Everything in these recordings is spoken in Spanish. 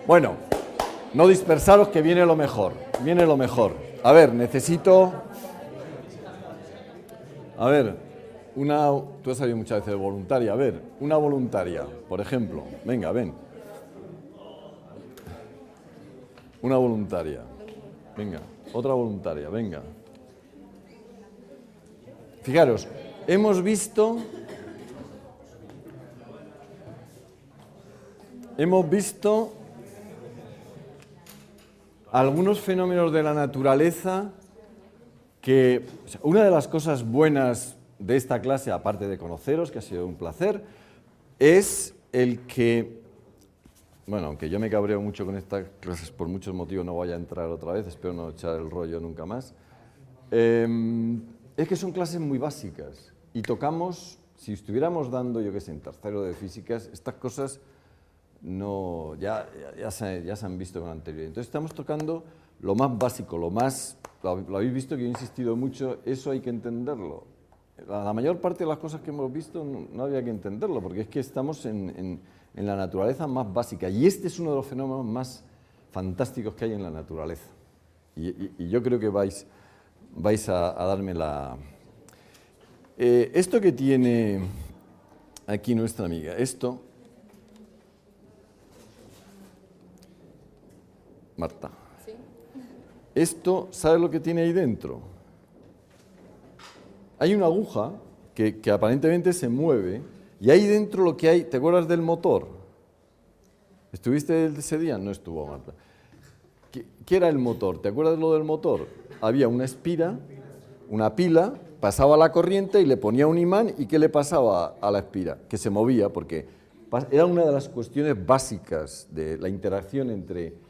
Bueno, no dispersaros que viene lo mejor. Viene lo mejor. A ver, necesito... A ver, tú has salido muchas veces de voluntaria. A ver, una voluntaria, por ejemplo. Venga, ven. Una voluntaria. Venga, otra voluntaria, venga. Fijaros, hemos visto algunos fenómenos de la naturaleza que, o sea, una de las cosas buenas de esta clase, aparte de conoceros, que ha sido un placer, es el que, bueno, aunque yo me cabreo mucho con estas clases por muchos motivos, no voy a entrar otra vez, espero no echar el rollo nunca más, es que son clases muy básicas y tocamos, si estuviéramos dando, yo qué sé, en tercero de físicas, estas cosas no, ya se han visto con anterioridad. Entonces estamos tocando lo más básico, lo habéis visto que yo he insistido mucho, eso hay que entenderlo. La mayor parte de las cosas que hemos visto no había que entenderlo, porque es que estamos en la naturaleza más básica. Y este es uno de los fenómenos más fantásticos que hay en la naturaleza. Y yo creo que vais a darme la... esto que tiene aquí nuestra amiga, esto... Marta. ¿Sí? Esto, ¿sabes lo que tiene ahí dentro? Hay una aguja que aparentemente se mueve y ahí dentro lo que hay, ¿te acuerdas del motor? ¿Estuviste ese día? No estuvo, Marta. ¿Qué era el motor? ¿Te acuerdas lo del motor? Había una espira, una pila, pasaba la corriente y le ponía un imán y ¿qué le pasaba a la espira? Que se movía porque era una de las cuestiones básicas de la interacción entre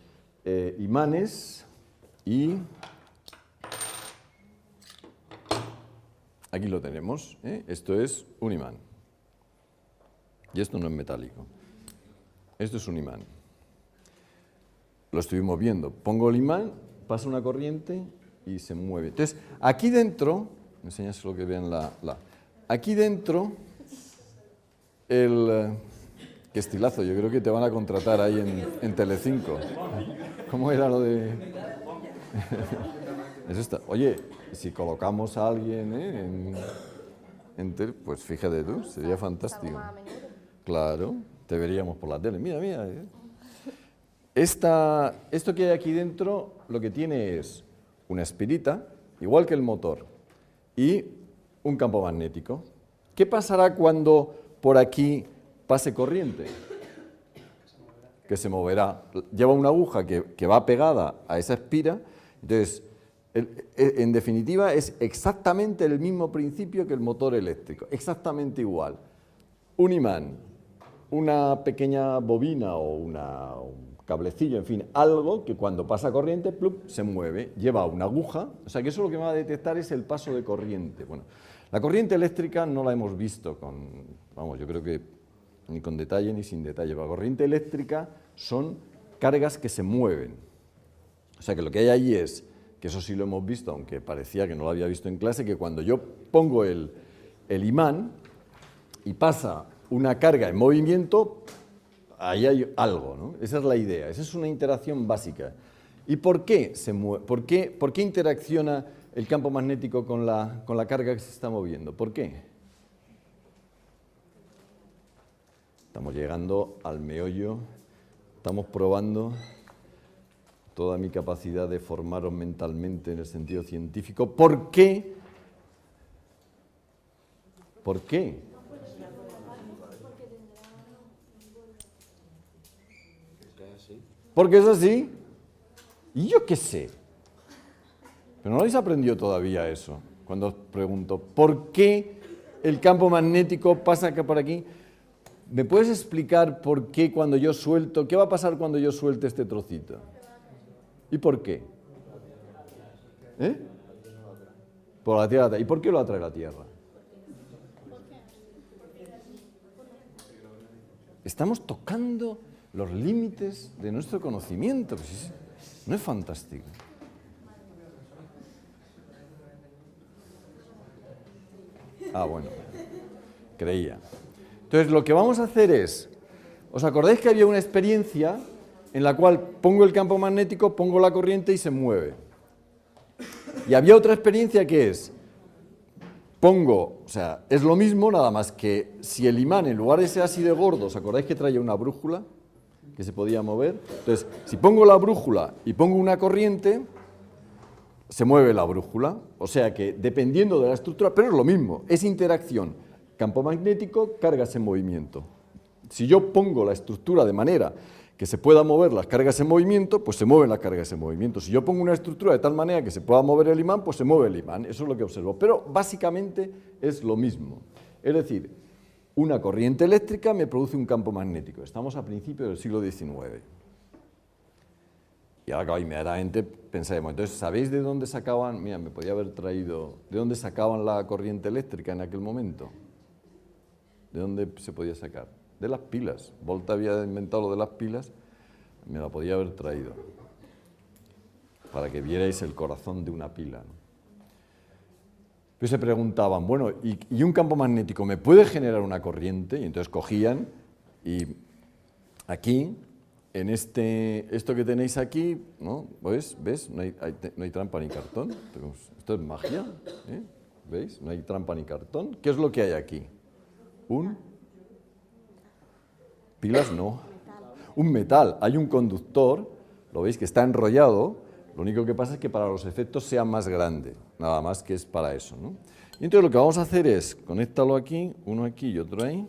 imanes y... Aquí lo tenemos, ¿eh? Esto es un imán. Y esto no es metálico. Esto es un imán. Lo estuvimos viendo. Pongo el imán, pasa una corriente y se mueve. Entonces, aquí dentro, me enseñas lo que vean aquí dentro, qué estilazo, yo creo que te van a contratar ahí en Telecinco. ¿Cómo era lo de...? Eso está. Oye, si colocamos a alguien pues fíjate tú, sería fantástico. Claro, te veríamos por la tele. Mira, mira. Esto que hay aquí dentro lo que tiene es una espirita, igual que el motor, y un campo magnético. ¿Qué pasará cuando por aquí pase corriente? Que se moverá. Lleva una aguja que va pegada a esa espira. Entonces, en definitiva, es exactamente el mismo principio que el motor eléctrico, exactamente igual. Un imán, una pequeña bobina o un cablecillo, en fin, algo que cuando pasa corriente, plup, se mueve, lleva una aguja, o sea que eso lo que va a detectar es el paso de corriente. Bueno, la corriente eléctrica no la hemos visto yo creo que ni con detalle ni sin detalle. La corriente eléctrica son cargas que se mueven. O sea que lo que hay allí es, que eso sí lo hemos visto, aunque parecía que no lo había visto en clase, que cuando yo pongo el imán y pasa una carga en movimiento, ahí hay algo, ¿no? Esa es la idea, esa es una interacción básica. ¿Y por qué se mueve? ¿Por qué interacciona el campo magnético con la carga que se está moviendo? ¿Por qué? Estamos llegando al meollo, estamos probando toda mi capacidad de formaros mentalmente en el sentido científico. ¿Por qué? ¿Por qué? Porque es así. Y yo qué sé. Pero no habéis aprendido todavía eso. Cuando os pregunto, ¿por qué el campo magnético pasa acá por aquí? ¿Me puedes explicar por qué cuando yo suelto, qué va a pasar cuando yo suelte este trocito? ¿Y por qué? Por la Tierra. ¿Y por qué lo atrae la Tierra? Estamos tocando los límites de nuestro conocimiento. Pues ¿no es fantástico? Bueno, creía. Entonces, lo que vamos a hacer es, ¿os acordáis que había una experiencia en la cual pongo el campo magnético, pongo la corriente y se mueve. Y había otra experiencia que es, pongo, o sea, es lo mismo, nada más que si el imán en lugar de ser así de gordo, ¿os acordáis que traía una brújula que se podía mover? Entonces, si pongo la brújula y pongo una corriente, se mueve la brújula, o sea que dependiendo de la estructura, pero es lo mismo, es interacción, campo magnético, cargas en movimiento. Si yo pongo la estructura de manera que se pueda mover las cargas en movimiento, pues se mueven las cargas en movimiento. Si yo pongo una estructura de tal manera que se pueda mover el imán, pues se mueve el imán, eso es lo que observo, pero básicamente es lo mismo. Es decir, una corriente eléctrica me produce un campo magnético, estamos a principios del siglo XIX. Y ahora, claro, inmediatamente pensaremos, entonces, ¿sabéis de dónde sacaban? Mira, me podía haber traído, ¿de dónde sacaban la corriente eléctrica en aquel momento? ¿De dónde se podía sacar? De las pilas. Volta había inventado lo de las pilas, me la podía haber traído, para que vierais el corazón de una pila, ¿no? Pues se preguntaban, bueno, ¿y un campo magnético me puede generar una corriente? Y entonces cogían y aquí, en esto que tenéis aquí, ¿no? ¿Ves? No hay trampa ni cartón. Esto es magia, ¿eh? ¿Veis? No hay trampa ni cartón. ¿Qué es lo que hay aquí? Pilas no. Un metal. Hay un conductor, lo veis que está enrollado, lo único que pasa es que para los efectos sea más grande, nada más que es para eso, ¿no? Y entonces lo que vamos a hacer es, conéctalo aquí, uno aquí y otro ahí.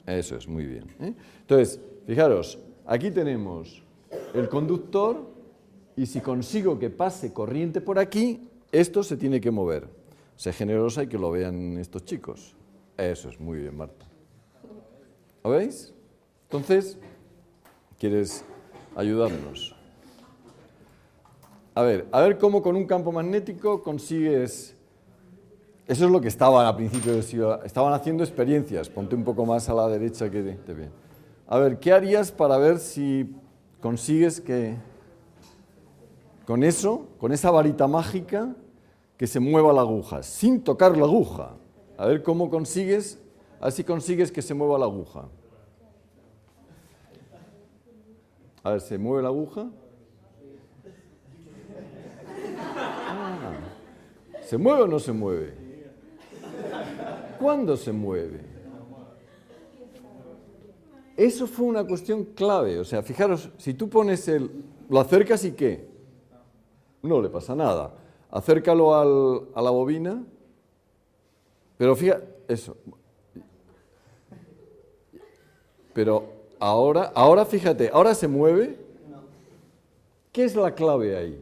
Eso es, muy bien, ¿eh? Entonces, fijaros, aquí tenemos el conductor y si consigo que pase corriente por aquí, esto se tiene que mover. Sé generosa y que lo vean estos chicos. Eso es, muy bien, Marta. ¿Lo veis? Entonces, ¿quieres ayudarnos? A ver cómo con un campo magnético consigues... Eso es lo que estaban a principio del siglo. Estaban haciendo experiencias. Ponte un poco más a la derecha que te ve. A ver, ¿qué harías para ver si consigues que con eso, con esa varita mágica, que se mueva la aguja, sin tocar la aguja? A ver cómo consigues, a ver si consigues que se mueva la aguja. A ver, ¿se mueve la aguja? Ah, ¿se mueve o no se mueve? ¿Cuándo se mueve? Eso fue una cuestión clave. O sea, fijaros, si tú pones lo acercas y ¿qué? No le pasa nada. Acércalo a la bobina, pero fíjate, eso. Pero ahora fíjate, ahora se mueve. ¿Qué es la clave ahí?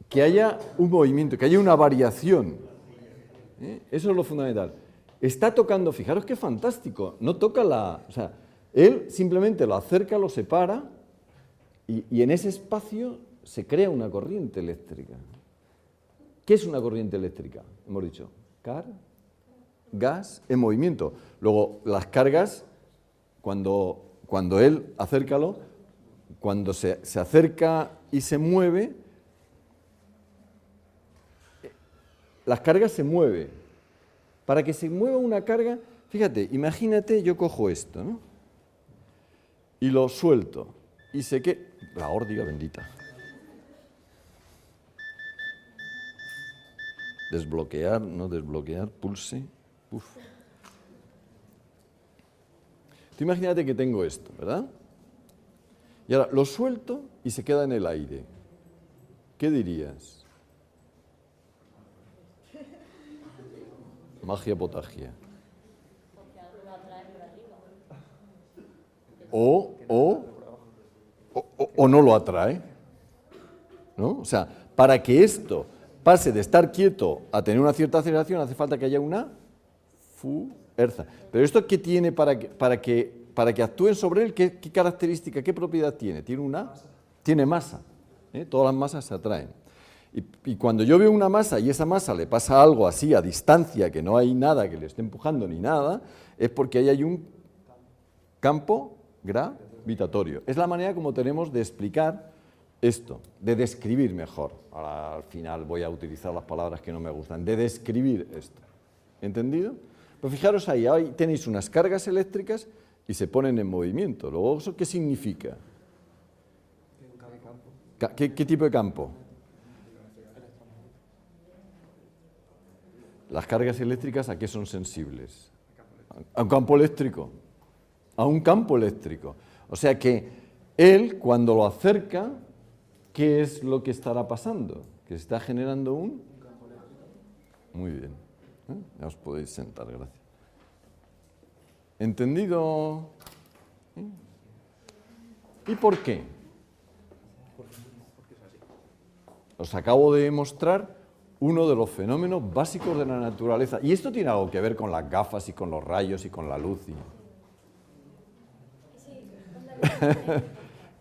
Que haya un movimiento, que haya una variación. Eso es lo fundamental. Está tocando, fijaros qué fantástico, no toca o sea, él simplemente lo acerca, lo separa y en ese espacio se crea una corriente eléctrica. ¿Qué es una corriente eléctrica? Hemos dicho, gas en movimiento. Luego, las cargas, cuando él, acércalo, cuando se acerca y se mueve, las cargas se mueven. Para que se mueva una carga, fíjate, imagínate, yo cojo esto, ¿no? Y lo suelto. Y sé que... La órdiga bendita. Desbloquear, no desbloquear, pulse. Uf. Tú imagínate que tengo esto, ¿verdad? Y ahora lo suelto y se queda en el aire. ¿Qué dirías? Magia potagia. O no lo atrae, ¿no? O sea, para que esto pase de estar quieto a tener una cierta aceleración, hace falta que haya una fuerza. Pero ¿esto qué tiene para que actúen sobre él? ¿Qué característica, qué propiedad tiene? Tiene masa. Todas las masas se atraen. Y cuando yo veo una masa y esa masa le pasa algo así a distancia, que no hay nada que le esté empujando ni nada, es porque ahí hay un campo gravitatorio. Es la manera como tenemos de explicar esto, de describir mejor. Ahora al final voy a utilizar las palabras que no me gustan, de describir esto. ¿Entendido? Pues fijaros ahí tenéis unas cargas eléctricas y se ponen en movimiento. Luego, ¿eso qué significa? ¿Qué tipo de campo? Las cargas eléctricas, ¿a qué son sensibles? A un campo eléctrico. A un campo eléctrico. O sea que él, cuando lo acerca, ¿qué es lo que estará pasando? Que se está generando un campo eléctrico. Muy bien. Ya os podéis sentar, gracias. ¿Entendido? ¿Y por qué? Os acabo de mostrar uno de los fenómenos básicos de la naturaleza. Y esto tiene algo que ver con las gafas y con los rayos y con la luz.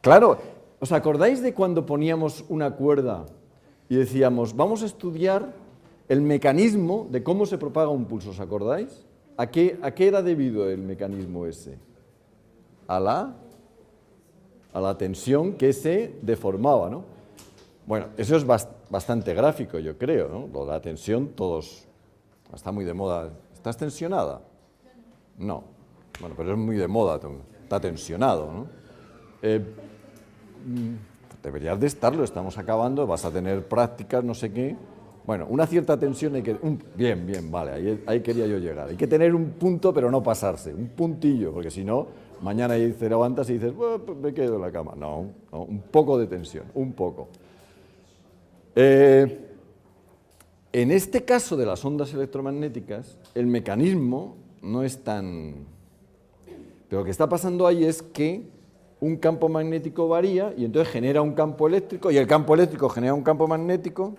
Claro, ¿os acordáis de cuando poníamos una cuerda y decíamos, vamos a estudiar el mecanismo de cómo se propaga un pulso? ¿Os acordáis? ¿A qué era debido el mecanismo ese? A la tensión que se deformaba, ¿no? Bueno, eso es bastante gráfico, yo creo, ¿no? Lo de la tensión, todos... Está muy de moda. ¿Estás tensionada? No. Bueno, pero es muy de moda, está tensionado, ¿no? Deberías de estarlo, estamos acabando, vas a tener prácticas, no sé qué. Bueno, una cierta tensión hay que... Bien, vale, ahí quería yo llegar. Hay que tener un punto, pero no pasarse, un puntillo, porque si no, mañana te levantas y dices, pues me quedo en la cama. No, un poco de tensión, un poco. En este caso de las ondas electromagnéticas, el mecanismo no es tan... Pero lo que está pasando ahí es que un campo magnético varía y entonces genera un campo eléctrico y el campo eléctrico genera un campo magnético.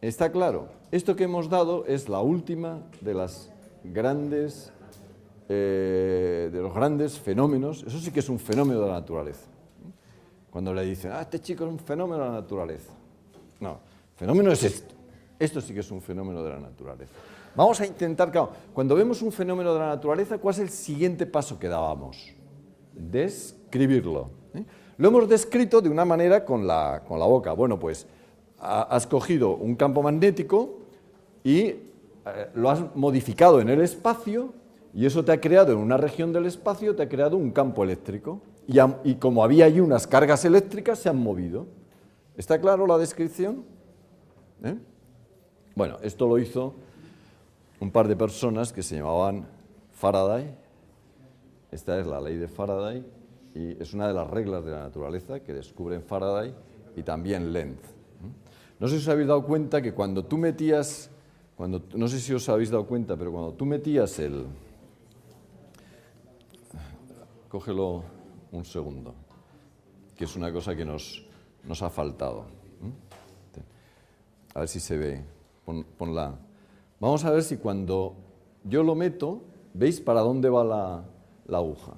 ¿Está claro? Esto que hemos dado es la última de las grandes, de los grandes fenómenos. Eso sí que es un fenómeno de la naturaleza. Cuando le dicen, este chico es un fenómeno de la naturaleza. No, el fenómeno es esto. Esto sí que es un fenómeno de la naturaleza. Vamos a intentar, claro, cuando vemos un fenómeno de la naturaleza, ¿cuál es el siguiente paso que dábamos? Describirlo. Lo hemos descrito de una manera con la boca. Bueno, pues has cogido un campo magnético y lo has modificado en el espacio y eso te ha creado en una región del espacio, te ha creado un campo eléctrico. Y como había allí unas cargas eléctricas, se han movido. ¿Está claro la descripción? Bueno, esto lo hizo un par de personas que se llamaban Faraday. Esta es la ley de Faraday y es una de las reglas de la naturaleza que descubren Faraday y también Lenz. No sé si os habéis dado cuenta que cuando tú metías, no sé si os habéis dado cuenta, pero cuando tú metías cógelo un segundo, que es una cosa que nos ha faltado. A ver si se ve, ponla. Vamos a ver si cuando yo lo meto, ¿veis para dónde va la aguja?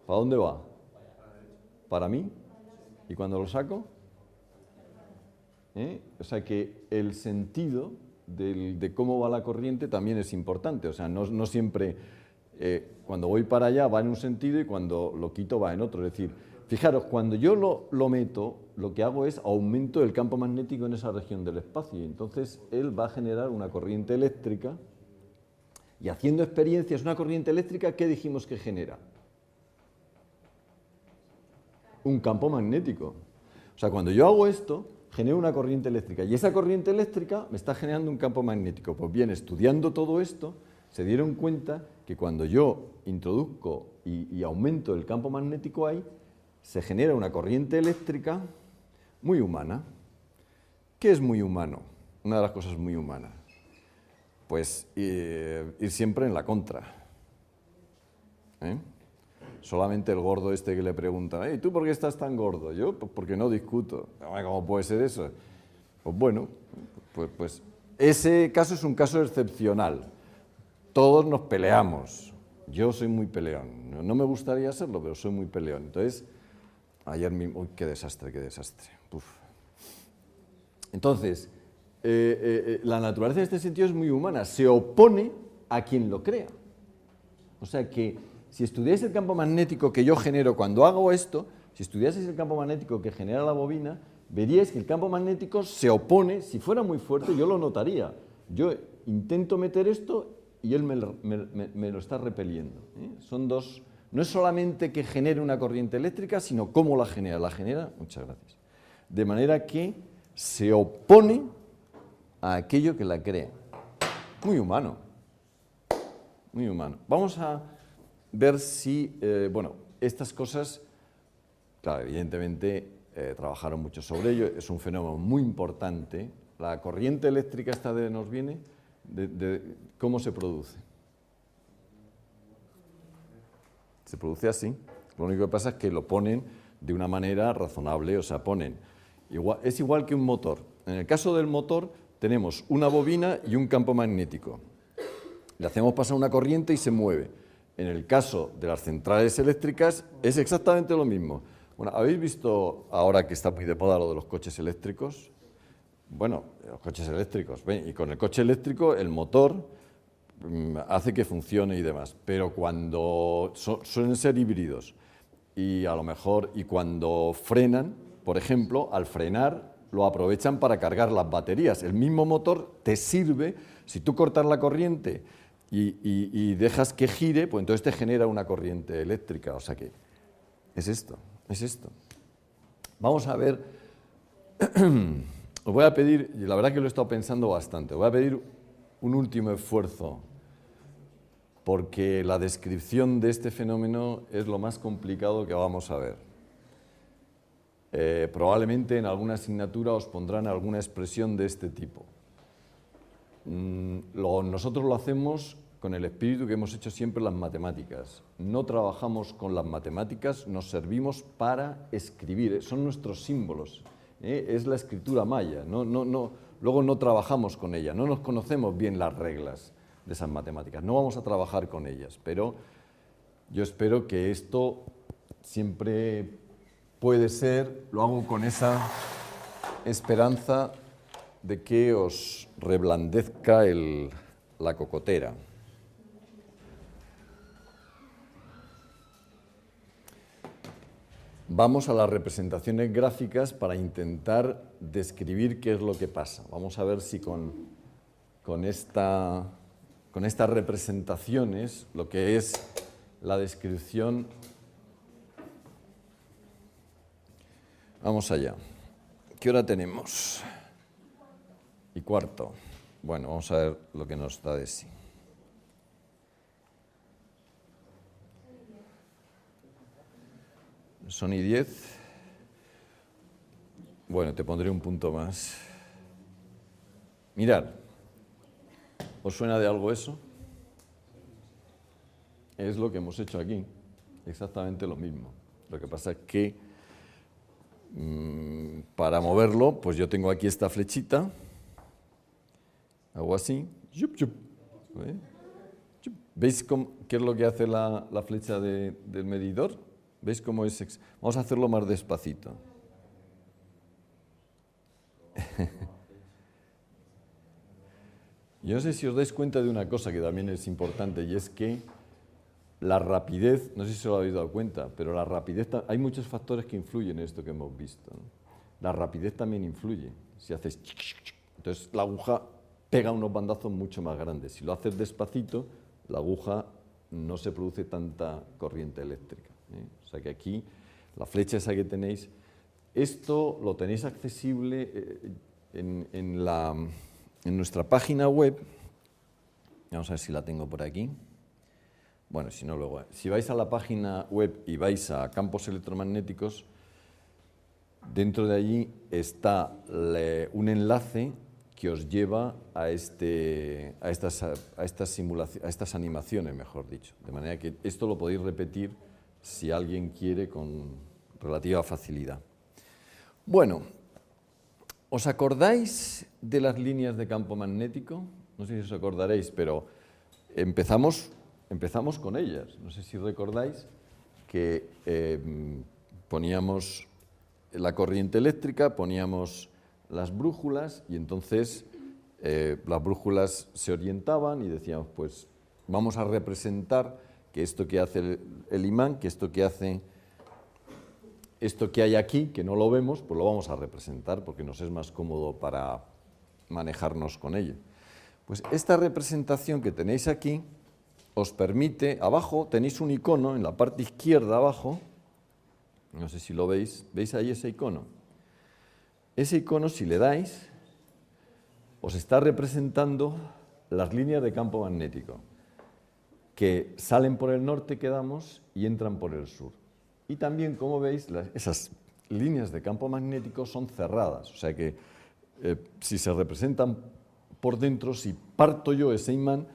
¿Para dónde va? ¿Para mí? ¿Y cuando lo saco? O sea que el sentido de cómo va la corriente también es importante. O sea, no siempre cuando voy para allá va en un sentido y cuando lo quito va en otro. Es decir, fijaros, cuando yo lo meto, lo que hago es aumento el campo magnético en esa región del espacio. Y entonces él va a generar una corriente eléctrica y haciendo experiencias, una corriente eléctrica, ¿qué dijimos que genera? Un campo magnético. O sea, cuando yo hago esto, genero una corriente eléctrica y esa corriente eléctrica me está generando un campo magnético. Pues bien, estudiando todo esto, se dieron cuenta que cuando yo introduzco y aumento el campo magnético ahí, se genera una corriente eléctrica muy humana. ¿Qué es muy humano? Una de las cosas muy humanas. Pues ir siempre en la contra. Solamente el gordo este que le pregunta, ¿tú por qué estás tan gordo? Yo, pues porque no discuto. ¿Cómo puede ser eso? Pues bueno, pues ese caso es un caso excepcional. Todos nos peleamos. Yo soy muy peleón. No me gustaría serlo, pero soy muy peleón. Entonces, ayer mismo... Uy, qué desastre, qué desastre. Uf. Entonces, la naturaleza en este sentido es muy humana. Se opone a quien lo crea. O sea que, si estudiáis el campo magnético que yo genero cuando hago esto, si estudiaseis el campo magnético que genera la bobina, veríais que el campo magnético se opone. Si fuera muy fuerte, yo lo notaría. Yo intento meter esto y él me lo está repeliendo. Son dos, no es solamente que genere una corriente eléctrica, sino cómo la genera. La genera, muchas gracias, de manera que se opone a aquello que la crea. Muy humano, muy humano. Vamos a ver si, bueno, estas cosas, claro, evidentemente trabajaron mucho sobre ello, es un fenómeno muy importante. La corriente eléctrica esta de nos viene, ¿cómo se produce? Se produce así. Lo único que pasa es que lo ponen de una manera razonable, o sea, ponen, es igual que un motor. En el caso del motor tenemos una bobina y un campo magnético. Le hacemos pasar una corriente y se mueve. En el caso de las centrales eléctricas es exactamente lo mismo. Bueno, ¿habéis visto ahora que está muy de moda lo de los coches eléctricos? Bueno, los coches eléctricos, y con el coche eléctrico el motor hace que funcione y demás, pero cuando suelen ser híbridos y a lo mejor, y cuando frenan, por ejemplo, al frenar lo aprovechan para cargar las baterías. El mismo motor te sirve, si tú cortas la corriente y dejas que gire, pues entonces te genera una corriente eléctrica, o sea que es esto. Es esto. Vamos a ver, os voy a pedir, y la verdad que lo he estado pensando bastante, os voy a pedir un último esfuerzo, porque la descripción de este fenómeno es lo más complicado que vamos a ver. Probablemente en alguna asignatura os pondrán alguna expresión de este tipo. Nosotros lo hacemos con el espíritu que hemos hecho siempre las matemáticas. No trabajamos con las matemáticas, nos servimos para escribir, son nuestros símbolos, es la escritura maya, luego no trabajamos con ella, no nos conocemos bien las reglas de esas matemáticas, no vamos a trabajar con ellas, pero yo espero que esto siempre puede ser, lo hago con esa esperanza de que os reblandezca la cocotera. Vamos a las representaciones gráficas para intentar describir qué es lo que pasa. Vamos a ver si con estas representaciones, lo que es la descripción. Vamos allá. ¿Qué hora tenemos? Y cuarto. Bueno, vamos a ver lo que nos da de sí. Son y 10. Bueno, te pondré un punto más. Mirad, ¿os suena de algo eso? Es lo que hemos hecho aquí, exactamente lo mismo. Lo que pasa es que para moverlo, pues yo tengo aquí esta flechita, hago así, yup, yup. ¿Veis qué es lo que hace la flecha del medidor? ¿Veis cómo es? Vamos a hacerlo más despacito. Yo no sé si os dais cuenta de una cosa que también es importante, y es que la rapidez, no sé si os habéis dado cuenta, pero la rapidez, hay muchos factores que influyen en esto que hemos visto, ¿no? La rapidez también influye. Si haces entonces la aguja pega unos bandazos mucho más grandes. Si lo haces despacito, la aguja no se produce tanta corriente eléctrica. O sea que aquí, la flecha esa que tenéis, esto lo tenéis accesible en nuestra página web. Vamos a ver si la tengo por aquí. Bueno, si no, luego. Si vais a la página web y vais a campos electromagnéticos, dentro de allí está un enlace que os lleva a estas animaciones, mejor dicho. De manera que esto lo podéis repetir si alguien quiere con relativa facilidad. Bueno, ¿os acordáis de las líneas de campo magnético? No sé si os acordaréis, pero empezamos con ellas. No sé si recordáis que poníamos la corriente eléctrica, poníamos las brújulas y entonces las brújulas se orientaban y decíamos, pues vamos a representar que esto que hace el imán, que esto que hay aquí, que no lo vemos, pues lo vamos a representar porque nos es más cómodo para manejarnos con ello. Pues esta representación que tenéis aquí os permite, abajo tenéis un icono en la parte izquierda abajo, no sé si lo veis, ¿veis ahí ese icono? Ese icono, si le dais, os está representando las líneas de campo magnético que salen por el norte, quedamos, y entran por el sur. Y también, como veis, esas líneas de campo magnético son cerradas, o sea que si se representan por dentro, si parto yo ese imán,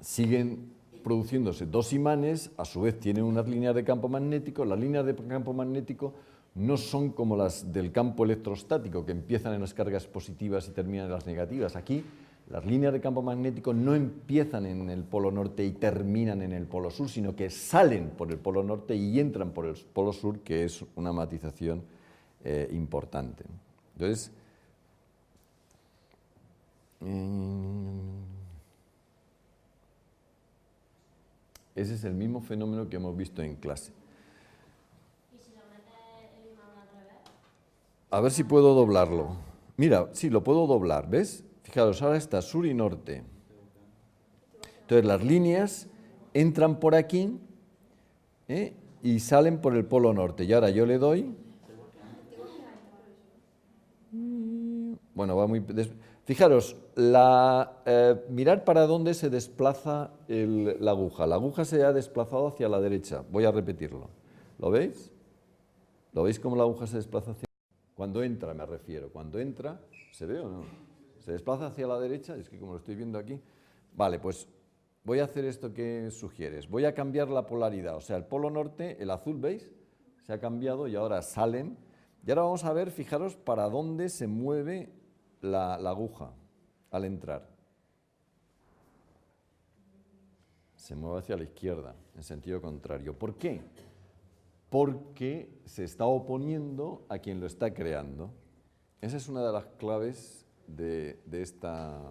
siguen produciéndose dos imanes, a su vez tienen unas líneas de campo magnético. Las líneas de campo magnético no son como las del campo electrostático, que empiezan en las cargas positivas y terminan en las negativas. Aquí las líneas de campo magnético no empiezan en el polo norte y terminan en el polo sur, sino que salen por el polo norte y entran por el polo sur, que es una matización importante. Entonces, ese es el mismo fenómeno que hemos visto en clase. ¿Y si lo metes el imán al revés? A ver si puedo doblarlo. Mira, sí, lo puedo doblar, ¿ves? Fijaros, ahora está sur y norte. Entonces las líneas entran por aquí y salen por el polo norte. Y ahora yo le doy... Bueno, va muy... Fijaros, mirad para dónde se desplaza la aguja. La aguja se ha desplazado hacia la derecha. Voy a repetirlo. ¿Lo veis? ¿Lo veis cómo la aguja se desplaza hacia la derecha? Cuando entra, me refiero. Cuando entra, ¿se ve o no? Se desplaza hacia la derecha, es que como lo estoy viendo aquí... Vale, pues voy a hacer esto que sugieres. Voy a cambiar la polaridad. O sea, el polo norte, el azul, ¿veis? Se ha cambiado y ahora salen. Y ahora vamos a ver, fijaros, para dónde se mueve la aguja al entrar. Se mueve hacia la izquierda, en sentido contrario. ¿Por qué? Porque se está oponiendo a quien lo está creando. Esa es una de las claves de esta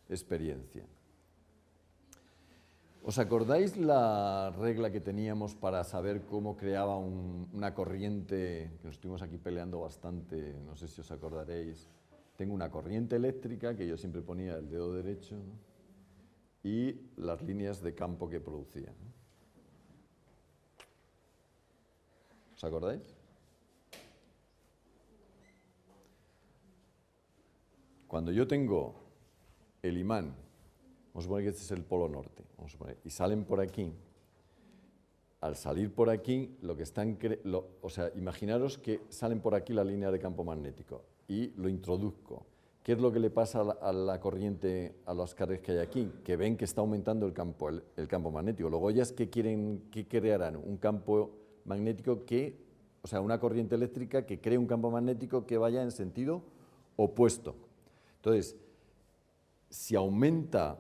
experiencia. ¿Os acordáis la regla que teníamos para saber cómo creaba una corriente? Que nos estuvimos aquí peleando bastante, no sé si os acordaréis. Tengo una corriente eléctrica, que yo siempre ponía el dedo derecho, ¿no? Y las líneas de campo que producía, ¿no? ¿Os acordáis? Cuando yo tengo el imán, vamos a suponer que este es el polo norte, vamos a suponer, y salen por aquí, al salir por aquí, lo que están, o sea, imaginaros que salen por aquí la línea de campo magnético y lo introduzco. ¿Qué es lo que le pasa a la corriente, a las cargas que hay aquí? Que ven que está aumentando el campo magnético. Luego ellas, ¿qué crearán? Un campo magnético o sea, una corriente eléctrica que cree un campo magnético que vaya en sentido opuesto. Entonces, si aumenta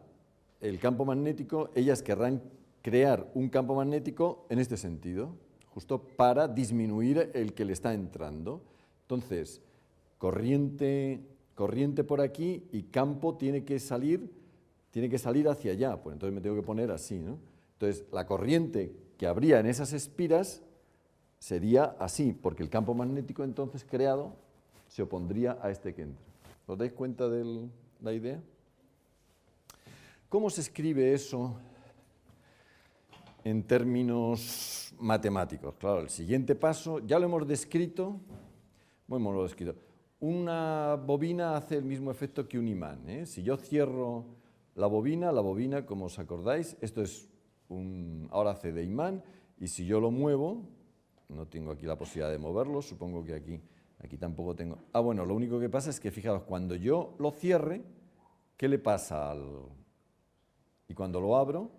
el campo magnético, ellas querrán crear un campo magnético en este sentido, justo para disminuir el que le está entrando. Entonces, corriente por aquí y campo tiene que salir hacia allá, pues entonces me tengo que poner así, ¿no? Entonces, la corriente que habría en esas espiras sería así, porque el campo magnético entonces creado se opondría a este que entra. ¿Os dais cuenta de la idea? ¿Cómo se escribe eso en términos matemáticos? Claro, el siguiente paso, ya lo hemos descrito, Una bobina hace el mismo efecto que un imán, ¿eh? Si yo cierro la bobina, como os acordáis, esto es ahora hace de imán, y si yo lo muevo, no tengo aquí la posibilidad de moverlo, supongo que aquí tampoco tengo... bueno, lo único que pasa es que, fijaos, cuando yo lo cierre, ¿qué le pasa y cuando lo abro?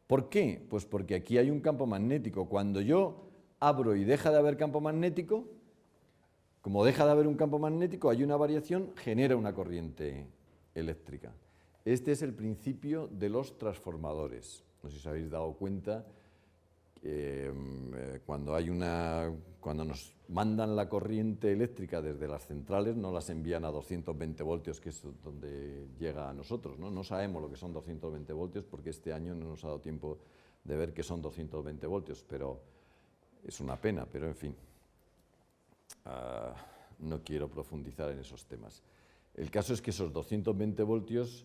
¿Por qué? Pues porque aquí hay un campo magnético. Cuando yo abro y deja de haber campo magnético, como deja de haber un campo magnético, hay una variación, genera una corriente eléctrica. Este es el principio de los transformadores. No sé si os habéis dado cuenta que cuando nos mandan la corriente eléctrica desde las centrales, no las envían a 220 voltios, que es donde llega a nosotros, ¿no? No sabemos lo que son 220 voltios porque este año no nos ha dado tiempo de ver qué son 220 voltios, pero es una pena, pero en fin. No quiero profundizar en esos temas. El caso es que esos 220 voltios,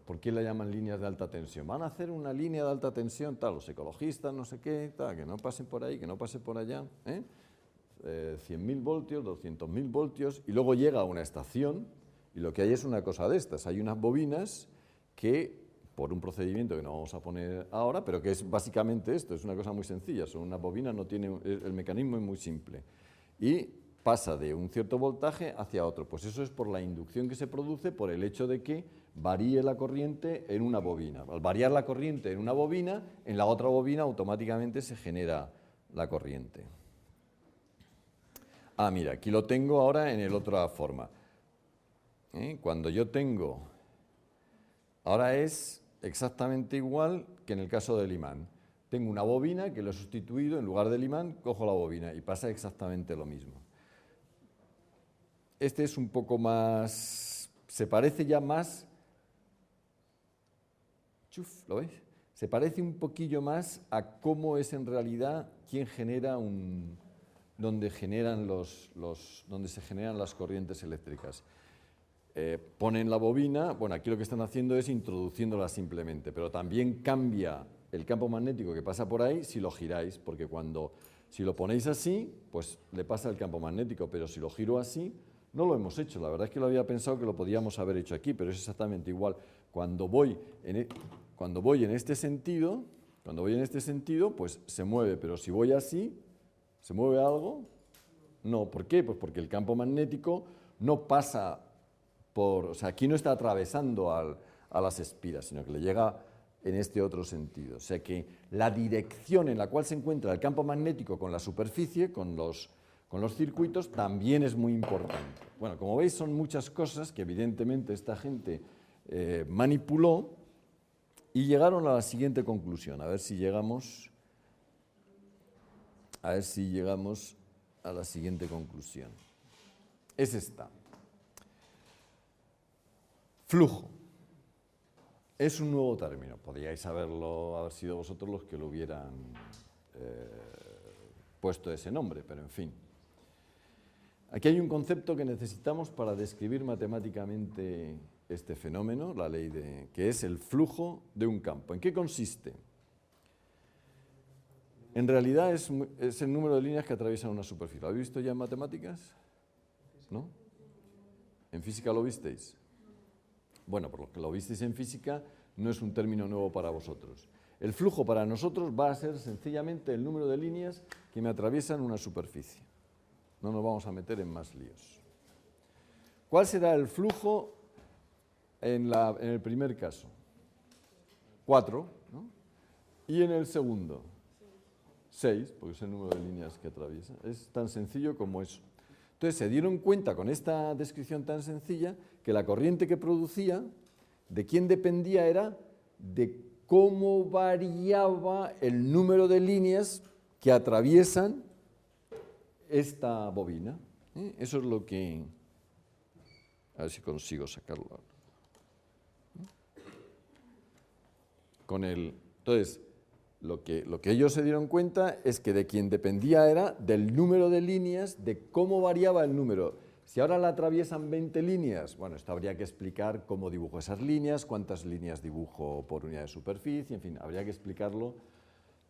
¿por qué la llaman líneas de alta tensión? Van a hacer una línea de alta tensión, tal, los ecologistas, no sé qué, tal, que no pasen por ahí, que no pase por allá, 100.000 voltios, 200.000 voltios, y luego llega a una estación, y lo que hay es una cosa de estas. Hay unas bobinas que, por un procedimiento que no vamos a poner ahora, pero que es básicamente esto, es una cosa muy sencilla, son unas bobinas, el mecanismo es muy simple. Y pasa de un cierto voltaje hacia otro. Pues eso es por la inducción que se produce por el hecho de que varíe la corriente en una bobina. Al variar la corriente en una bobina, en la otra bobina automáticamente se genera la corriente. Ah, mira, aquí lo tengo ahora en el otra forma. Cuando yo tengo... Ahora es exactamente igual que en el caso del imán. Tengo una bobina que lo he sustituido, en lugar del imán, cojo la bobina y pasa exactamente lo mismo. Este es un poco más, se parece ya más, ¿lo veis? Se parece un poquillo más a cómo es en realidad quién genera donde se generan las corrientes eléctricas. Ponen la bobina, bueno, aquí lo que están haciendo es introduciéndola simplemente, pero también cambia el campo magnético que pasa por ahí si lo giráis, porque si lo ponéis así, pues le pasa el campo magnético, pero si lo giro así, no lo hemos hecho. La verdad es que lo había pensado que lo podíamos haber hecho aquí, pero es exactamente igual. Cuando voy en este sentido, pues se mueve, pero si voy así, ¿se mueve algo? No, ¿por qué? Pues porque el campo magnético no pasa o sea, aquí no está atravesando a las espiras, sino que le llega en este otro sentido. O sea que la dirección en la cual se encuentra el campo magnético con la superficie, con los circuitos, también es muy importante. Bueno, como veis, son muchas cosas que evidentemente esta gente manipuló y llegaron a la siguiente conclusión. A ver si llegamos a la siguiente conclusión. Es esta. Flujo. Es un nuevo término. Podríais haber sido vosotros los que lo hubieran puesto ese nombre, pero en fin. Aquí hay un concepto que necesitamos para describir matemáticamente este fenómeno, que es el flujo de un campo. ¿En qué consiste? En realidad es el número de líneas que atraviesan una superficie. ¿Lo habéis visto ya en matemáticas? ¿No? ¿En física lo visteis? Bueno, por lo que lo visteis en física, no es un término nuevo para vosotros. El flujo para nosotros va a ser sencillamente el número de líneas que me atraviesan una superficie. No nos vamos a meter en más líos. ¿Cuál será el flujo en el primer caso? 4, ¿no? Y en el segundo, 6, porque es el número de líneas que atraviesa. Es tan sencillo como eso. Entonces se dieron cuenta con esta descripción tan sencilla que la corriente que producía, de quién dependía era de cómo variaba el número de líneas que atraviesan esta bobina. Eso es lo que... A ver si consigo sacarlo. Entonces, lo que ellos se dieron cuenta es que de quien dependía era del número de líneas, de cómo variaba el número. Si ahora la atraviesan 20 líneas, bueno, esto habría que explicar cómo dibujo esas líneas, cuántas líneas dibujo por unidad de superficie, en fin, habría que explicarlo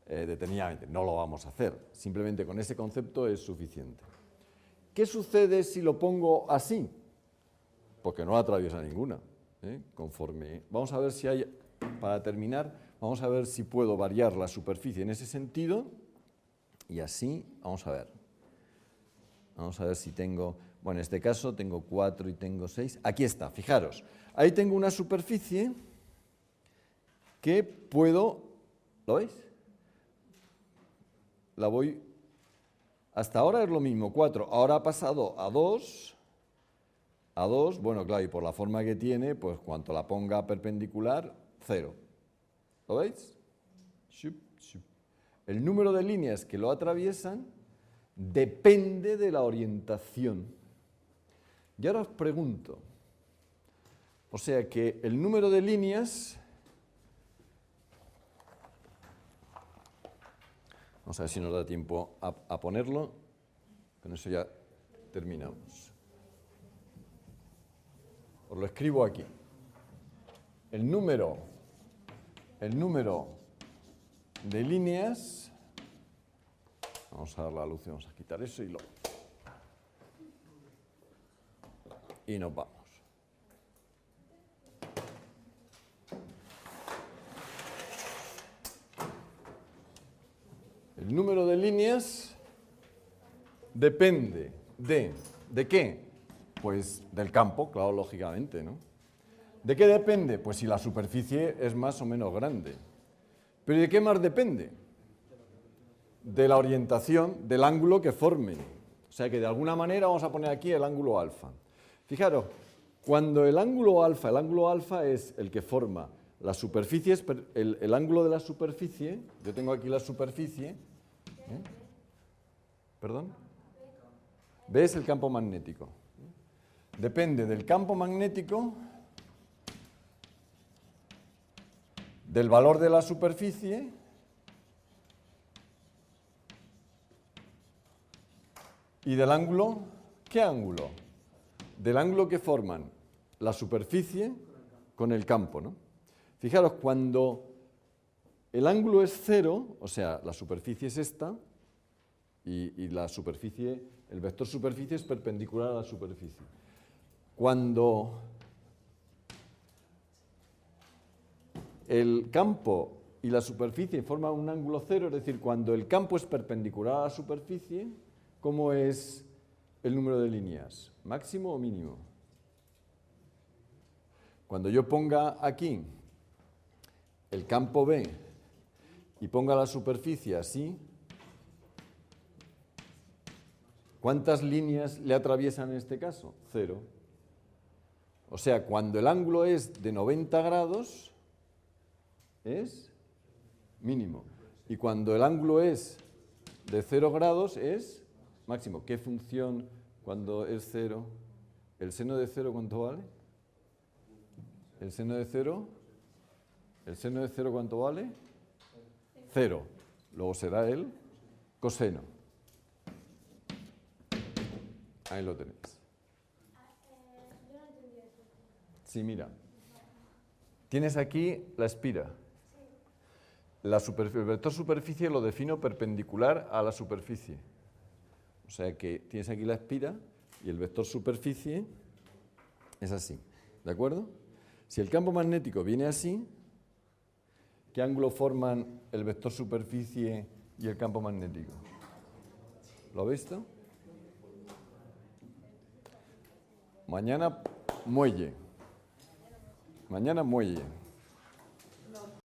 detenidamente. No lo vamos a hacer, simplemente con ese concepto es suficiente. ¿Qué sucede si lo pongo así? Porque no atraviesa ninguna. Vamos a ver si hay, para terminar, vamos a ver si puedo variar la superficie en ese sentido y así, vamos a ver. Vamos a ver si tengo, bueno, en este caso tengo 4 y tengo 6. Aquí está, fijaros. Ahí tengo una superficie que puedo, ¿lo veis? La voy, hasta ahora es lo mismo, 4. Ahora ha pasado a 2, bueno, claro, y por la forma que tiene, pues cuanto la ponga perpendicular, 0. ¿Lo veis? El número de líneas que lo atraviesan depende de la orientación. Y ahora os pregunto, o sea que el número de líneas, vamos a ver si nos da tiempo a ponerlo, con eso ya terminamos. os lo escribo aquí. El número de líneas, vamos a dar la luz y vamos a quitar eso y nos vamos. El número de líneas depende ¿de qué? Pues del campo, claro, lógicamente, ¿no? ¿De qué depende? Pues si la superficie es más o menos grande. ¿Pero de qué más depende? De la orientación, del ángulo que formen. O sea que de alguna manera vamos a poner aquí el ángulo alfa. Fijaros, cuando el ángulo alfa es el que forma la superficie, el ángulo de la superficie, yo tengo aquí la superficie, ¿Perdón? B es el campo magnético. Depende del campo magnético, del valor de la superficie y del ángulo. ¿Qué ángulo? Del ángulo que forman la superficie con el campo, ¿no? Fijaros, cuando el ángulo es cero, o sea, la superficie es esta, y la superficie, el vector superficie es perpendicular a la superficie. Cuando el campo y la superficie forman un ángulo cero, es decir, cuando el campo es perpendicular a la superficie, ¿cómo es el número de líneas? ¿Máximo o mínimo? Cuando yo ponga aquí el campo B y ponga la superficie así, ¿cuántas líneas le atraviesan en este caso? Cero. O sea, cuando el ángulo es de 90 grados, es mínimo. Y cuando el ángulo es de 0 grados, es máximo. ¿Qué función cuando es 0? ¿El seno de 0 cuánto vale? ¿El seno de 0? ¿El seno de 0 cuánto vale? 0. Luego será el coseno. Ahí lo tenéis. Yo no entendí eso. Sí, mira. Tienes aquí la espira. El vector superficie lo defino perpendicular a la superficie. O sea que tienes aquí la espira y el vector superficie es así. ¿De acuerdo? Si el campo magnético viene así, ¿qué ángulo forman el vector superficie y el campo magnético? ¿Lo habéis visto? Mañana muelle. Mañana muelle.